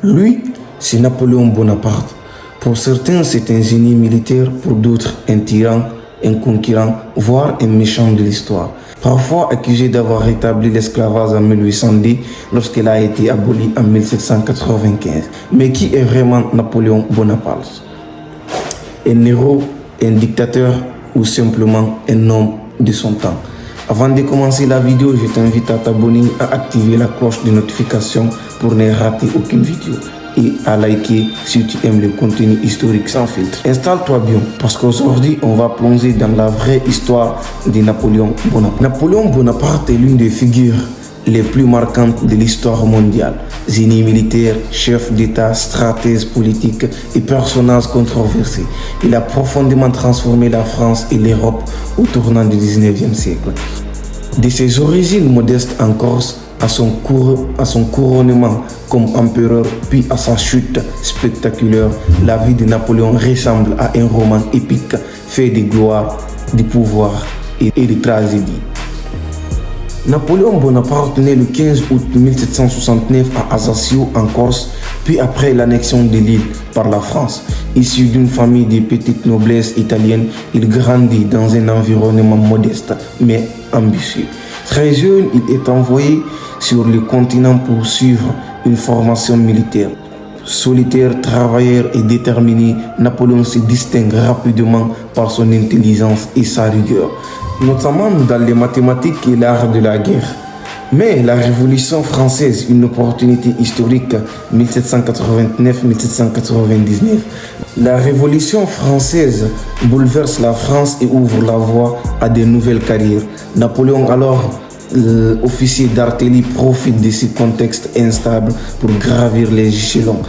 Lui, c'est Napoléon Bonaparte. Pour certains, c'est un génie militaire, pour d'autres, un tyran, un conquérant, voire un méchant de l'histoire. Parfois accusé d'avoir rétabli l'esclavage en 1810 lorsqu'il a été aboli en 1795. Mais qui est vraiment Napoléon Bonaparte? Un héros, un dictateur ou simplement un homme de son temps? Avant de commencer la vidéo, je t'invite à t'abonner, à activer la cloche de notification pour ne rater aucune vidéo et à liker si tu aimes le contenu historique sans filtre. Installe-toi bien parce qu'aujourd'hui, on va plonger dans la vraie histoire de Napoléon Bonaparte. Napoléon Bonaparte est l'une des figures les plus marquantes de l'histoire mondiale. Génie militaire, chef d'État, stratège politique et personnage controversé. Il a profondément transformé la France et l'Europe au tournant du 19e siècle. De ses origines modestes en Corse à son couronnement comme empereur puis à sa chute spectaculaire, la vie de Napoléon ressemble à un roman épique fait de gloire, de pouvoir et de tragédie. Napoléon Bonaparte naît le 15 août 1769 à Ajaccio en Corse, puis après l'annexion de l'île par la France. Issu d'une famille de petite noblesse italienne, il grandit dans un environnement modeste mais ambitieux. Très jeune, il est envoyé sur le continent pour suivre une formation militaire. Solitaire, travailleur et déterminé, Napoléon se distingue rapidement par son intelligence et sa rigueur, notamment dans les mathématiques et l'art de la guerre. Mais la Révolution française, une opportunité historique, 1789-1799. La Révolution française bouleverse la France et ouvre la voie à de nouvelles carrières. Napoléon, alors officier d'artillerie, profite de ce contexte instable pour gravir les échelons.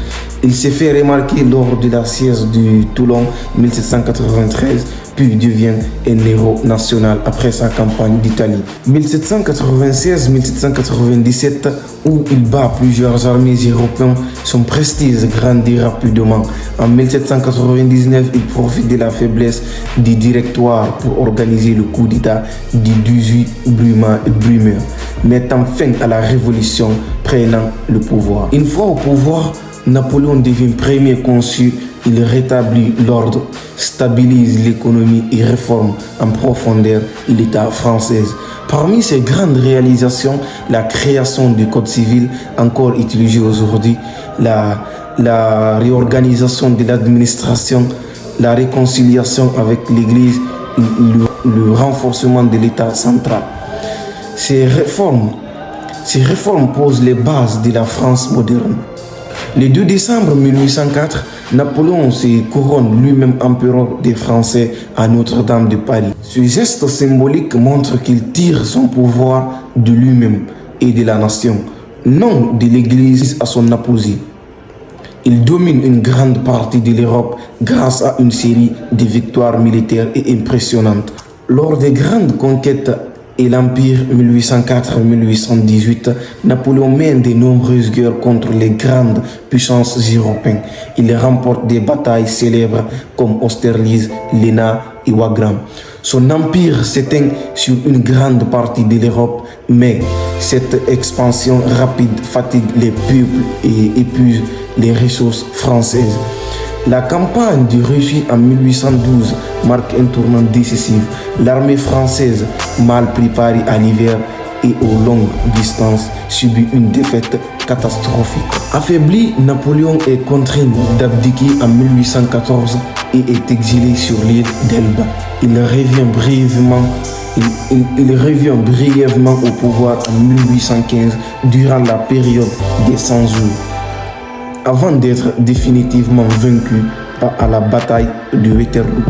Il s'est fait remarquer lors de la siège de Toulon 1793, puis devient un héros national après sa campagne d'Italie. 1796-1797, où il bat plusieurs armées européennes, son prestige grandit rapidement. En 1799, il profite de la faiblesse du directoire pour organiser le coup d'État du 18 Brumaire, mettant fin à la révolution, prenant le pouvoir. Une fois au pouvoir, Napoléon devient premier consul. Il rétablit l'ordre, stabilise l'économie et réforme en profondeur l'État français. Parmi ses grandes réalisations, la création du Code civil, encore utilisé aujourd'hui, la réorganisation de l'administration, la réconciliation avec l'Église, le renforcement de l'État central. Ces réformes posent les bases de la France moderne. Le 2 décembre 1804, Napoléon se couronne lui-même empereur des Français à Notre-Dame de Paris. Ce geste symbolique montre qu'il tire son pouvoir de lui-même et de la nation, non de l'Église à son apogée. Il domine une grande partie de l'Europe grâce à une série de victoires militaires et impressionnantes. Lors des grandes conquêtes et l'Empire 1804-1818, Napoléon mène de nombreuses guerres contre les grandes puissances européennes. Il remporte des batailles célèbres comme Austerlitz, Lena et Wagram. Son empire s'éteint sur une grande partie de l'Europe, mais cette expansion rapide fatigue les peuples et épuise les ressources françaises. La campagne de Russie en 1812 marque un tournant décisif. L'armée française, mal préparée à l'hiver et aux longues distances, subit une défaite catastrophique. Affaibli, Napoléon est contraint d'abdiquer en 1814 et est exilé sur l'île d'Elba. Il revient brièvement au pouvoir en 1815 durant la période des 100 jours, avant d'être définitivement vaincu à la bataille de Waterloo.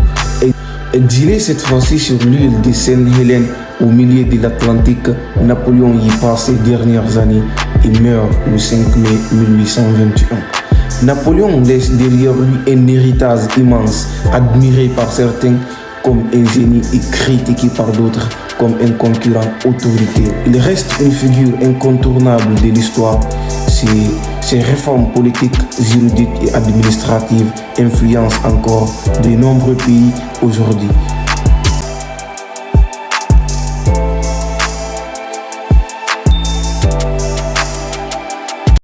Exilé cette fois-ci sur l'île de Sainte-Hélène au milieu de l'Atlantique, Napoléon y passe ses dernières années et meurt le 5 mai 1821. Napoléon laisse derrière lui un héritage immense, admiré par certains comme un génie et critiqué par d'autres comme un concurrent autoritaire. Il reste une figure incontournable de l'histoire. Ses réformes politiques, juridiques et administratives influencent encore de nombreux pays aujourd'hui.